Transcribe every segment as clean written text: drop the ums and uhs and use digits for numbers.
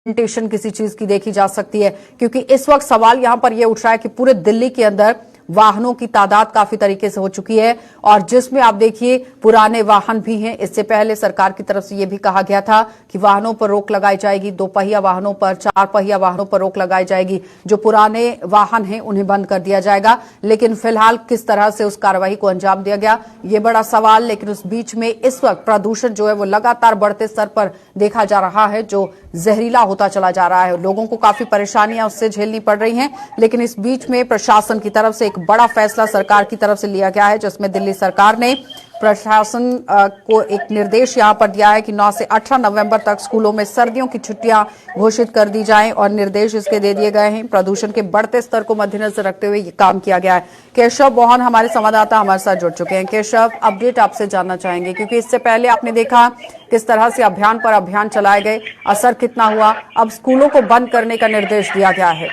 Implementation किसी चीज की देखी जा सकती है, क्योंकि इस वक्त सवाल यहां पर यह उठ रहा है कि पूरे दिल्ली के अंदर वाहनों की तादाद काफी तरीके से हो चुकी है और जिसमें आप देखिए पुराने वाहन भी हैं। इससे पहले सरकार की तरफ से यह भी कहा गया था कि वाहनों पर रोक लगाई जाएगी, 2 पहिया वाहनों पर, 4 पहिया वाहनों पर रोक लगाई जाएगी, जो पुराने वाहन हैं उन्हें बंद कर दिया जाएगा। लेकिन फिलहाल किस तरह से उस कार्रवाई को अंजाम दिया गया, ये बड़ा सवाल। लेकिन उस बीच में इस वक्त प्रदूषण जो है वो लगातार बढ़ते स्तर पर देखा जा रहा है, जो जहरीला होता चला जा रहा है। लोगों को काफी परेशानियां उससे झेलनी पड़ रही हैं। लेकिन इस बीच में प्रशासन की तरफ से एक बड़ा फैसला सरकार की तरफ से लिया गया है, जिसमें दिल्ली सरकार ने प्रशासन को एक निर्देश यहां पर दिया है कि 9 से 18 नवंबर तक स्कूलों में सर्दियों की छुट्टियां घोषित कर दी जाएं और निर्देश इसके दे दिए गए हैं। प्रदूषण के बढ़ते स्तर को मद्देनजर रखते हुए ये काम किया गया है। केशव बोहन हमारे संवाददाता हमारे साथ जुड़ चुके हैं। केशव, अपडेट आपसे जानना चाहेंगे, क्योंकि इससे पहले आपने देखा किस तरह से अभियान पर अभियान चलाए गए, असर कितना हुआ, अब स्कूलों को बंद करने का निर्देश दिया गया है।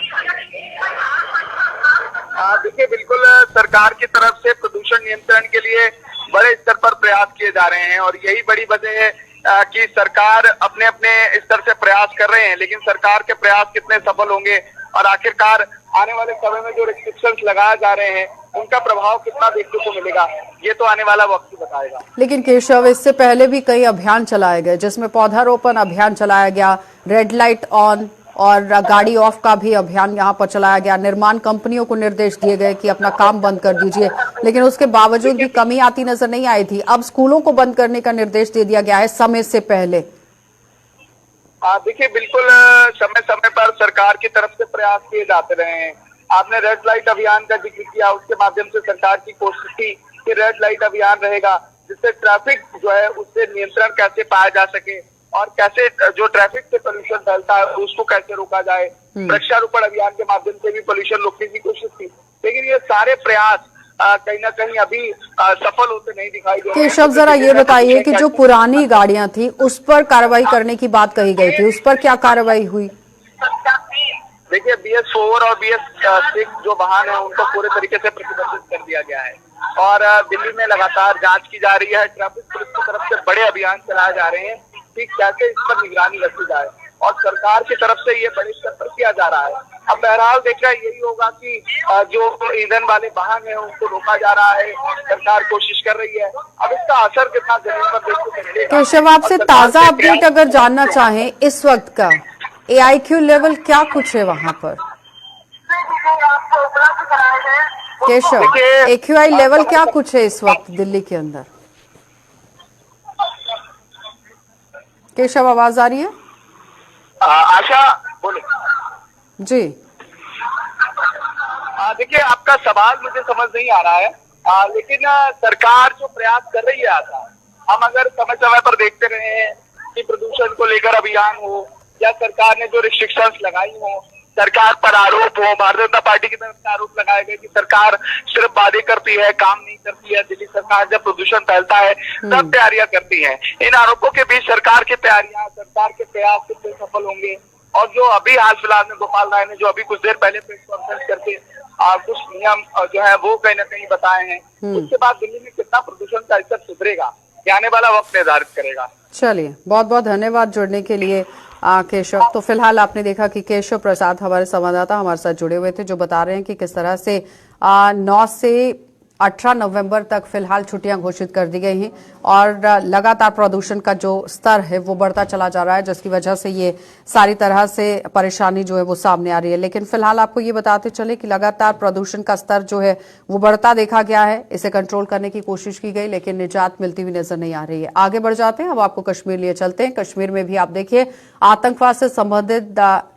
देखिए, बिल्कुल सरकार की तरफ से प्रदूषण नियंत्रण के लिए बड़े स्तर पर प्रयास किए जा रहे हैं और यही बड़ी वजह है कि सरकार अपने अपने स्तर से प्रयास कर रहे हैं। लेकिन सरकार के प्रयास कितने सफल होंगे और आखिरकार आने वाले समय में जो रिस्ट्रिक्शंस लगाए जा रहे हैं उनका प्रभाव कितना देखने को मिलेगा, ये तो आने वाला वक्त ही बताएगा। लेकिन केशव, इससे पहले भी कई अभियान चलाए गए, जिसमें पौधारोपण अभियान चलाया गया, रेड लाइट ऑन और गाड़ी ऑफ का भी अभियान यहां पर चलाया गया। निर्माण कंपनियों को निर्देश दिए गए कि अपना काम बंद कर दीजिए, लेकिन उसके बावजूद भी कमी आती नजर नहीं आई थी। अब स्कूलों को बंद करने का निर्देश दे दिया गया है समय से पहले। देखिए, बिल्कुल समय समय पर सरकार की तरफ से प्रयास किए जाते रहे हैं। आपने रेड लाइट अभियान का जिक्र किया, उसके माध्यम से सरकार की कोशिश थी कि रेड लाइट अभियान रहेगा, जिससे ट्रैफिक जो है उससे नियंत्रण कैसे पाया जा सके और कैसे जो ट्रैफिक से पोल्यूशन फैलता है उसको कैसे रोका जाए। वृक्षारोपण अभियान के माध्यम से भी पोल्यूशन रोकने की कोशिश थी, लेकिन ये सारे प्रयास कहीं ना कहीं अभी सफल होते नहीं दिखाई दे रहे। केशव, जरा ये बताइए कि जो पुरानी गाड़ियां थी उस पर कार्रवाई करने की बात कही गई थी, उस पर क्या कार्रवाई हुई? देखिए, BS4 और BS6 जो वाहन है उनको पूरे तरीके से प्रतिबंधित कर दिया गया है और दिल्ली में लगातार जांच की जा रही है। ट्रैफिक पुलिस की तरफ से बड़े अभियान चलाए जा रहे हैं कि कैसे इस पर निगरानी रखी जाए और सरकार की तरफ से ये बड़े स्तर पर किया जा रहा है। अब बहरहाल देखना यही होगा कि जो ईंधन वाले वाहन है उनको रोका जा रहा है, सरकार कोशिश कर रही है। अब इसका असर कितना जमीन पर देखने को मिलेगा। केशव, आपसे ताजा अपडेट अगर जानना चाहें इस वक्त का AIQ लेवल क्या कुछ है वहां पर? केशव, AQI लेवल क्या कुछ है इस वक्त दिल्ली के अंदर? केशव, आवाज आ रही है? आशा बोले जी। देखिए, आपका सवाल मुझे समझ नहीं आ रहा है, लेकिन सरकार जो प्रयास कर रही है आशा, हम अगर समय समय पर देखते रहे हैं कि प्रदूषण को लेकर अभियान हो या सरकार ने जो रिस्ट्रिक्शंस लगाई हो, सरकार पर आरोप हो, भारतीय जनता पार्टी की तरफ से आरोप लगाए गए कि सरकार सिर्फ वादे करती है, काम नहीं करती है। दिल्ली सरकार जब प्रदूषण फैलता है तब तैयारियां करती है। इन आरोपों के बीच सरकार की तैयारियां, सरकार के प्रयास कितने सफल होंगे और जो अभी हाल फिलहाल में गोपाल राय ने जो अभी कुछ देर पहले प्रेस कॉन्फ्रेंस करके कुछ नियम जो है वो कहीं ना कहीं बताए हैं, उसके बाद दिल्ली में कितना प्रदूषण का स्तर सुधरेगा, ये आने वाला वक्त निर्धारित करेगा। चलिए, बहुत बहुत धन्यवाद जुड़ने के लिए केशव। तो फिलहाल आपने देखा कि केशव प्रसाद हमारे संवाददाता हमारे साथ जुड़े हुए थे, जो बता रहे हैं कि किस तरह से 9 से 18 नवंबर तक फिलहाल छुट्टियां घोषित कर दी गई हैं और लगातार प्रदूषण का जो स्तर है वो बढ़ता चला जा रहा है, जिसकी वजह से ये सारी तरह से परेशानी जो है वो सामने आ रही है। लेकिन फिलहाल आपको ये बताते चले कि लगातार प्रदूषण का स्तर जो है वो बढ़ता देखा गया है। इसे कंट्रोल करने की कोशिश की गई, लेकिन निजात मिलती हुई नजर नहीं आ रही है। आगे बढ़ जाते हैं, अब आपको कश्मीर लिए चलते हैं। कश्मीर में भी आप देखिए आतंकवाद से संबंधित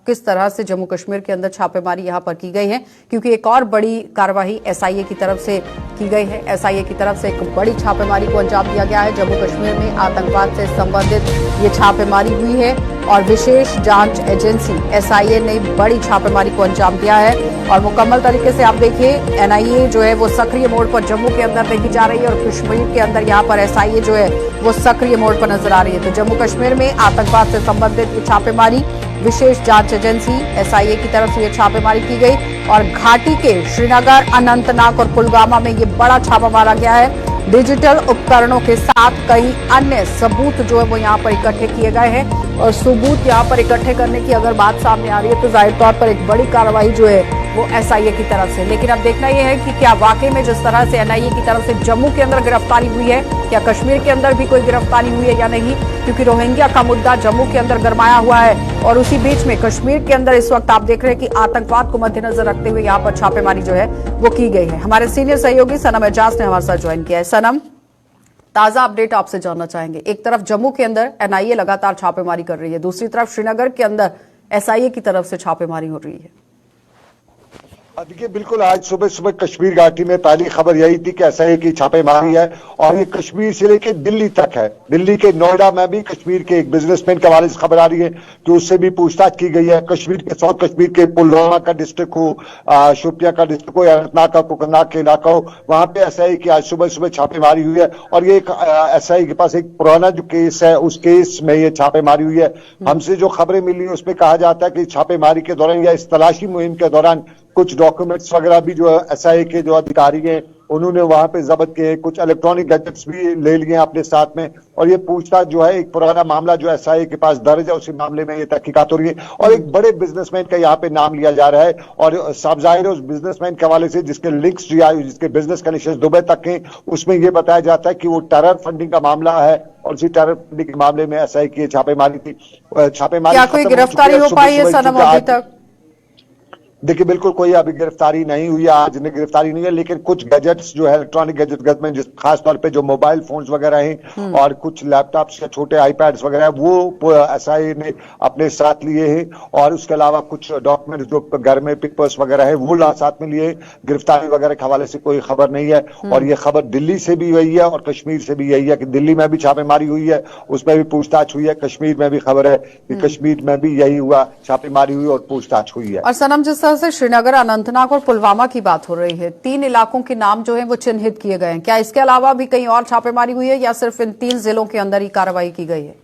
किस तरह से जम्मू कश्मीर के अंदर छापेमारी यहां पर की गई है, क्योंकि एक और बड़ी कार्यवाही SIA की तरफ से की गई है। SIA की तरफ से एक बड़ी छापेमारी को अंजाम दिया गया है। जम्मू कश्मीर में आतंकवाद से संबंधित ये छापेमारी हुई है और विशेष जांच एजेंसी SIA ने बड़ी छापेमारी को अंजाम दिया है और मुकम्मल तरीके से आप देखिए NIA जो है वो सक्रिय मोड पर जम्मू के अंदर देखी जा रही है और कश्मीर के अंदर यहाँ पर SIA जो है वो सक्रिय मोड पर नजर आ रही है। तो जम्मू कश्मीर में आतंकवाद से संबंधित ये छापेमारी, विशेष जांच एजेंसी SIA की तरफ से ये छापेमारी की गई और घाटी के श्रीनगर, अनंतनाग और पुलवामा में ये बड़ा छापा मारा गया है डिजिटल उपकरणों के साथ कई अन्य सबूत जो है वो यहाँ पर इकट्ठे किए गए हैं। और सबूत यहाँ पर इकट्ठे करने की अगर बात सामने आ रही है तो जाहिर तौर पर एक बड़ी कार्रवाई जो है वो एसआईए की तरफ से। लेकिन अब देखना यह है कि क्या वाकई में जिस तरह से एनआईए की तरफ से जम्मू के अंदर गिरफ्तारी हुई है, क्या कश्मीर के अंदर भी कोई गिरफ्तारी हुई है या नहीं, क्योंकि रोहिंग्या का मुद्दा जम्मू के अंदर गरमाया हुआ है। और उसी बीच में कश्मीर के अंदर इस वक्त आप देख रहे हैं कि आतंकवाद को मद्देनजर रखते हुए यहाँ पर छापेमारी जो है वो की गई है। हमारे सीनियर सहयोगी सनम एजाज ने हमारे साथ ज्वाइन किया है। सनम, ताजा अपडेट आपसे जानना चाहेंगे। एक तरफ जम्मू के अंदर एनआईए लगातार छापेमारी कर रही है, दूसरी तरफ श्रीनगर के अंदर एसआईए की तरफ से छापेमारी हो रही है। देखिए, बिल्कुल आज सुबह सुबह कश्मीर घाटी में पहली खबर यही थी कि एसआईए की छापेमारी है और ये कश्मीर से लेकर दिल्ली तक है। दिल्ली के नोएडा में भी कश्मीर के एक बिजनेसमैन के हवाले से खबर आ रही है कि उससे भी पूछताछ की गई है। कश्मीर के साउथ कश्मीर के पुलवामा का डिस्ट्रिक्ट हो, शोपिया का डिस्ट्रिक्ट हो या अनंतनाग का कुकरनाग के इलाका हो, वहां पे एसआईए की आज सुबह सुबह छापेमारी हुई है। और ये एसआईए के पास एक पुराना जो केस है उस केस में ये छापेमारी हुई है। हमसे जो खबरें मिली है उसमें कहा जाता है कि छापेमारी के दौरान या इस तलाशी मुहिम के दौरान कुछ डॉक्यूमेंट्स वगैरह भी जो एसआईए के जो अधिकारी हैं उन्होंने वहां पे जब्त किए, कुछ इलेक्ट्रॉनिक गैजेट्स भी ले लिए अपने साथ में। और ये पूछताछ जो है, एक पुराना मामला जो एसआईए के पास दर्ज है उसी मामले में ये तहकीकात हो रही है। और एक बड़े बिजनेसमैन का यहाँ पे नाम लिया जा रहा है और साफ जाहिर है उस बिजनेसमैन के हवाले से जिसके लिंक्स जिसके बिजनेस कनेक्शन दुबई तक के, उसमें यह बताया जाता है कि वो टेरर फंडिंग का मामला है और उसी टेरर फंडिंग के मामले में एसआईए की छापेमारी थी। छापेमारी क्या कोई गिरफ्तारी हो पाई है सनम अभी तक? देखिए, बिल्कुल कोई अभी गिरफ्तारी नहीं हुई है, आज ने गिरफ्तारी नहीं है, लेकिन कुछ गैजेट्स जो है इलेक्ट्रॉनिक गैजेट में खास तौर पे जो मोबाइल फोन्स वगैरह हैं और कुछ लैपटॉप्स या छोटे आईपैड्स वगैरह वो एसआईए ने अपने साथ लिए हैं। और उसके अलावा कुछ डॉक्यूमेंट्स जो घर में पेपर्स वगैरह है वो साथ में लिए। गिरफ्तारी वगैरह के हवाले से कोई खबर नहीं है। और ये खबर दिल्ली से भी हुई है और कश्मीर से भी यही है कि दिल्ली में भी छापेमारी हुई है, उसमें भी पूछताछ हुई है। कश्मीर में भी खबर है कि कश्मीर में भी यही हुआ, छापेमारी हुई और पूछताछ हुई है। और सनम, जिस से श्रीनगर, अनंतनाग और पुलवामा की बात हो रही है, 3 इलाकों के नाम जो है वो चिन्हित किए गए हैं, क्या इसके अलावा भी कहीं और छापेमारी हुई है या सिर्फ इन 3 जिलों के अंदर ही कार्रवाई की गई है?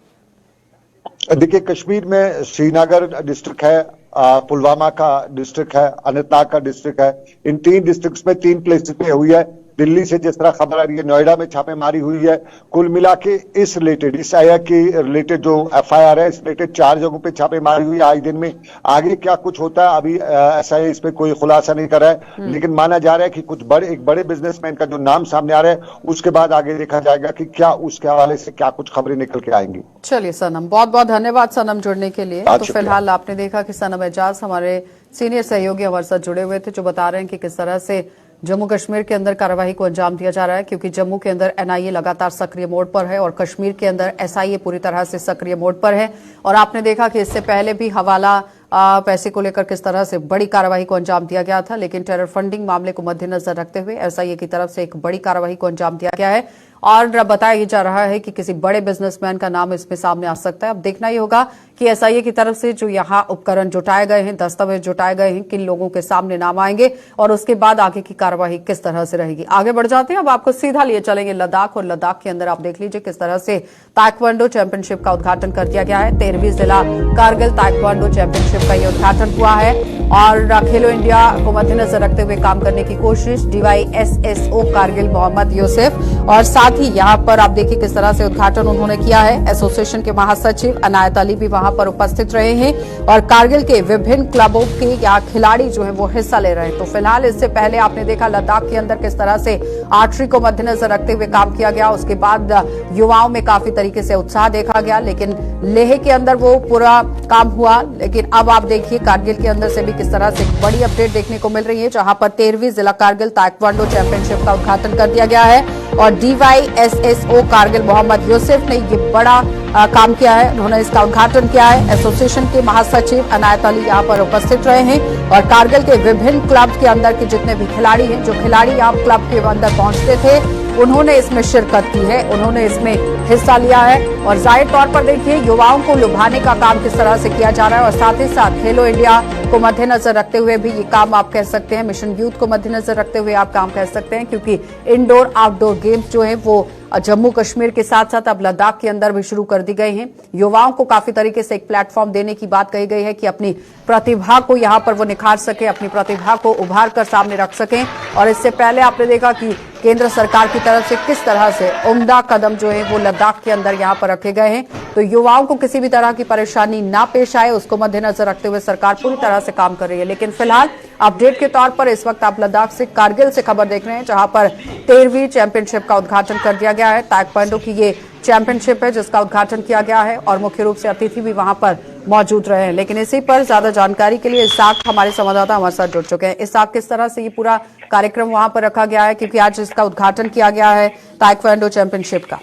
देखिए, कश्मीर में श्रीनगर डिस्ट्रिक्ट है, पुलवामा का डिस्ट्रिक्ट है, अनंतनाग का डिस्ट्रिक्ट है। इन 3 डिस्ट्रिक्ट्स में 3 प्लेसेस पे हुई है। दिल्ली से जिस तरह खबर आ रही है नोएडा में छापेमारी हुई है। कुल मिला के इस एसआईए के रिलेटेड जो एफआईआर है इस रिलेटेड 4 जगहों पे छापेमारी हुई आज दिन में। आगे क्या कुछ होता है अभी एसआईए इस पे कोई खुलासा नहीं कर रहा है, लेकिन माना जा रहा है कि कुछ एक बड़े बिजनेसमैन का जो नाम सामने आ रहा है उसके बाद आगे देखा जाएगा कि क्या उसके हवाले से क्या कुछ खबरें निकल के आएंगी। चलिए सनम, बहुत बहुत धन्यवाद सनम जुड़ने के लिए। तो फिलहाल आपने देखा कि सनम एजाज हमारे सीनियर सहयोगी हमारे साथ जुड़े हुए थे जो बता रहे हैं कि किस तरह से जम्मू कश्मीर के अंदर कार्रवाई को अंजाम दिया जा रहा है, क्योंकि जम्मू के अंदर एनआईए लगातार सक्रिय मोड पर है और कश्मीर के अंदर एसआईए पूरी तरह से सक्रिय मोड पर है। और आपने देखा कि इससे पहले भी हवाला पैसे को लेकर किस तरह से बड़ी कार्रवाई को अंजाम दिया गया था, लेकिन टेरर फंडिंग मामले को मद्देनजर रखते हुए एसआईए की तरफ से एक बड़ी कार्रवाई को अंजाम दिया गया है। और बताया जा रहा है कि किसी बड़े बिजनेसमैन का नाम इसमें सामने आ सकता है। अब देखना ही होगा कि एसआईए की तरफ से जो यहाँ उपकरण जुटाए गए हैं, दस्तावेज जुटाए गए हैं, किन लोगों के सामने नाम आएंगे और उसके बाद आगे की कार्यवाही किस तरह से रहेगी। आगे बढ़ जाते हैं, अब आपको सीधा लिए चलेंगे लद्दाख। और लद्दाख के अंदर आप देख लीजिए किस तरह से ताइक्वांडो चैंपियनशिप का उद्घाटन कर दिया गया है। 13वीं जिला कारगिल ताइक्वांडो चैंपियनशिप का यह उद्घाटन हुआ है और खेलो इंडिया को मद्देनजर रखते हुए काम करने की कोशिश। DYSSO कारगिल मोहम्मद यूसुफ और साथ ही यहाँ पर आप देखिए किस तरह से उद्घाटन उन्होंने किया है। एसोसिएशन के महासचिव अनायत अली भी वहां पर उपस्थित रहे हैं और कारगिल के विभिन्न क्लबों के यहाँ खिलाड़ी जो है वो हिस्सा ले रहे हैं। तो फिलहाल इससे पहले आपने देखा लद्दाख के अंदर किस तरह से आर्चरी को मद्देनजर रखते हुए काम किया गया, उसके बाद युवाओं में काफी तरीके से उत्साह देखा गया, लेकिन लेह के अंदर वो पूरा काम हुआ। लेकिन अब आप देखिए कारगिल के अंदर से भी किस तरह से एक बड़ी अपडेट देखने को मिल रही है, जहां पर 13वीं जिला कारगिल ताइक्वांडो चैंपियनशिप का उद्घाटन कर दिया गया है और DYSSO कारगिल मोहम्मद यूसुफ ने ये बड़ा काम किया है, उन्होंने इसका उद्घाटन किया है। एसोसिएशन के महासचिव अनायत अली यहाँ पर उपस्थित रहे हैं और कारगिल के विभिन्न क्लब के अंदर के जितने भी खिलाड़ी हैं, जो खिलाड़ी यहाँ क्लब के अंदर पहुंचते थे, उन्होंने इसमें शिरकत की है, उन्होंने इसमें हिस्सा लिया है। और जाहिर तौर पर देखिए युवाओं को लुभाने का काम किस तरह से किया जा रहा है और साथ ही साथ खेलो इंडिया को मद्देनजर रखते हुए भी ये काम आप कह सकते हैं, मिशन यूथ को मद्देनजर रखते हुए आप काम कह सकते हैं, क्योंकि इंडोर आउटडोर गेम्स जो है वो जम्मू कश्मीर के साथ साथ अब लद्दाख के अंदर भी शुरू कर दी गई हैं। युवाओं को काफी तरीके से एक प्लेटफॉर्म देने की बात कही गई है कि अपनी प्रतिभा को यहाँ पर वो निखार सके, अपनी प्रतिभा को उभार कर सामने रख सकें। और इससे पहले आपने देखा कि केंद्र सरकार की तरफ से किस तरह से उम्दा कदम जो है वो लद्दाख के अंदर यहाँ पर रखे गए हैं, तो युवाओं को किसी भी तरह की परेशानी ना पेश आए उसको मद्देनजर रखते हुए सरकार पूरी तरह से काम कर रही है। लेकिन फिलहाल अपडेट के तौर पर इस वक्त आप लद्दाख से कारगिल से खबर देख रहे हैं, जहां पर 13वीं चैंपियनशिप का उद्घाटन कर दिया गया है। ताइक्वांडो की ये चैंपियनशिप है जिसका उद्घाटन किया गया है और मुख्य रूप से अतिथि भी वहां पर मौजूद रहे हैं। लेकिन इसी पर ज्यादा जानकारी के लिए इसाक हमारे संवाददाता हमारे साथ जुड़ चुके हैं। इसाक, किस तरह से ये पूरा कार्यक्रम वहां पर रखा गया है, क्योंकि आज इसका उद्घाटन किया गया है ताइक्वांडो चैंपियनशिप का?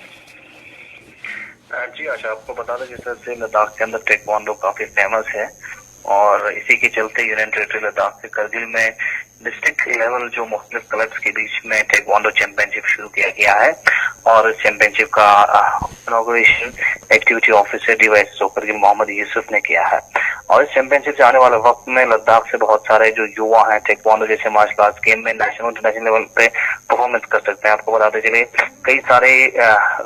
जी आशा, आपको बता दें जिस तरह से लद्दाख के अंदर टेक्वांडो काफी फेमस है और इसी के चलते यूनियन टेरिटरी लद्दाख से करगिल में डिस्ट्रिक्ट लेवल जो मुख्तलिफ क्लब्स के बीच में टेक्वांडो चैंपियनशिप शुरू किया गया है और इस चैंपियनशिप का inauguration activity officer DYSO Kargil Mohammad Yusuf ने किया है। और इस चैंपियनशिप से आने वाले वक्त में लद्दाख से बहुत सारे जो युवा हैं टेक्वांडो जैसे मार्शल आर्ट्स गेम में नेशनल इंटरनेशनल लेवल पे परफॉर्मेंस कर सकते हैं। आपको बताते चले कई सारे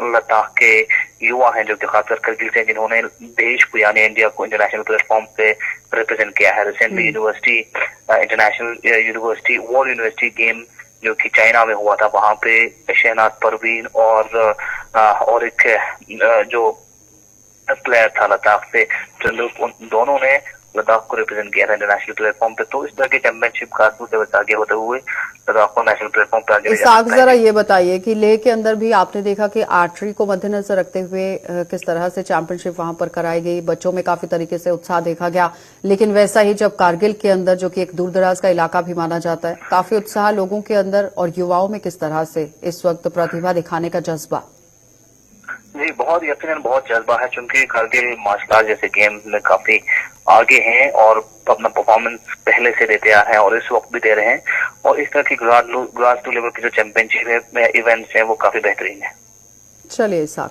लद्दाख के युवा हैं जो कि खासकर करगिल से जिन्होंने देश को यानी इंडिया को इंटरनेशनल प्लेटफॉर्म पे रिप्रेजेंट किया है। Recently university international university world university game जो कि चाइना में हुआ था, वहां पे शहनाज परवीन और एक जो प्लेयर था लद्दाख से, दोनों ने लद्दाख को रिप्रेजेंट किया था इंटरनेशनल प्लेटफॉर्म पे। तो इस तरह की चैंपियनशिप खासतौर से आगे होते हुए लद्दाख को नेशनल प्लेटफॉर्म पे आगे ले जा सकता है। जरा ये बताइए कि लेह के अंदर भी आपने देखा कि आर्चरी को मद्देनजर रखते हुए किस तरह से चैंपियनशिप वहां पर कराई गई, बच्चों में काफी तरीके से उत्साह देखा गया। लेकिन वैसा ही जब कारगिल के अंदर, जो कि एक दूर दराज का इलाका भी माना जाता है, काफी उत्साह लोगों के अंदर और युवाओं में किस तरह से इस वक्त प्रतिभा दिखाने का जज्बा? जी बहुत यकीनन बहुत जज्बा है, क्योंकि करगिल मार्शल आर्ट जैसे गेम में काफी आगे हैं और अपना परफॉर्मेंस पहले से देते आ रहे हैं और इस वक्त भी दे रहे हैं। और इस तरह की ग्रास टू लेवल की जो चैंपियनशिप है इवेंट्स हैं वो काफी बेहतरीन है। चलिए इसाक,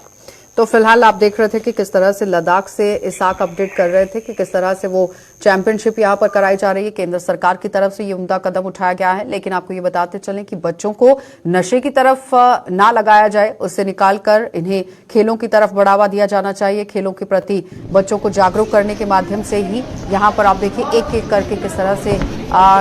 तो फिलहाल आप देख रहे थे कि किस तरह से लद्दाख से इसाक अपडेट कर रहे थे कि किस तरह से वो चैंपियनशिप यहाँ पर कराई जा रही है। केंद्र सरकार की तरफ से ये उम्दा कदम उठाया गया है। लेकिन आपको ये बताते चलें कि बच्चों को नशे की तरफ ना लगाया जाए, उससे निकालकर इन्हें खेलों की तरफ बढ़ावा दिया जाना चाहिए। खेलों के प्रति बच्चों को जागरूक करने के माध्यम से ही यहाँ पर आप देखिए एक एक करके किस तरह से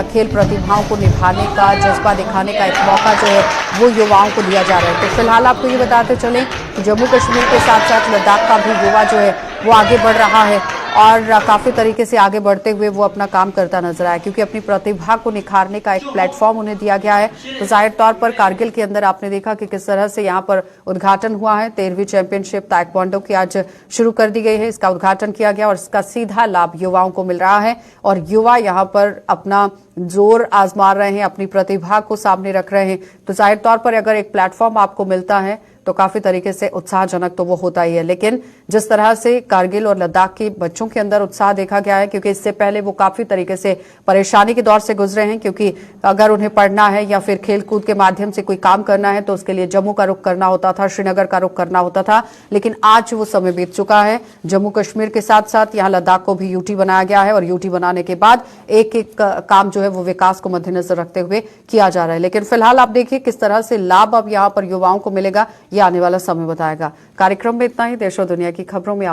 खेल प्रतिभाओं को निभाने का, जज्बा दिखाने का एक मौका जो है वो युवाओं को दिया जा रहा है। तो फिलहाल आपको ये बताते चलें कि जम्मू कश्मीर के साथ साथ लद्दाख का भी युवा जो है वो आगे बढ़ रहा है और काफी तरीके से आगे बढ़ते हुए वो अपना काम करता नजर आया, क्योंकि अपनी प्रतिभा को निखारने का एक प्लेटफॉर्म उन्हें दिया गया है। तो जाहिर तौर पर कारगिल के अंदर आपने देखा कि किस तरह से यहाँ पर उद्घाटन हुआ है। 13वीं चैंपियनशिप ताइक्वांडो की आज शुरू कर दी गई है, इसका उद्घाटन किया गया और इसका सीधा लाभ युवाओं को मिल रहा है और युवा यहाँ पर अपना जोर आजमा रहे हैं, अपनी प्रतिभा को सामने रख रहे हैं। तो जाहिर तौर पर अगर एक प्लेटफॉर्म आपको मिलता है तो काफी तरीके से उत्साहजनक तो वो होता ही है। लेकिन जिस तरह से कारगिल और लद्दाख के बच्चों के अंदर उत्साह देखा गया है, क्योंकि इससे पहले वो काफी तरीके से परेशानी के दौर से गुजरे हैं, क्योंकि अगर उन्हें पढ़ना है या फिर खेलकूद के माध्यम से कोई काम करना है तो उसके लिए जम्मू का रुख करना होता था, श्रीनगर का रुख करना होता था। लेकिन आज वो समय बीत चुका है। जम्मू कश्मीर के साथ साथ यहाँ लद्दाख को भी यूटी बनाया गया है और यूटी बनाने के बाद एक एक काम जो है वो विकास को मद्देनजर रखते हुए किया जा रहा है। लेकिन फिलहाल आप देखिए किस तरह से लाभ अब यहाँ पर युवाओं को मिलेगा, ये आने वाला समय बताएगा। कार्यक्रम में इतना ही। देश और दुनिया की खबरों में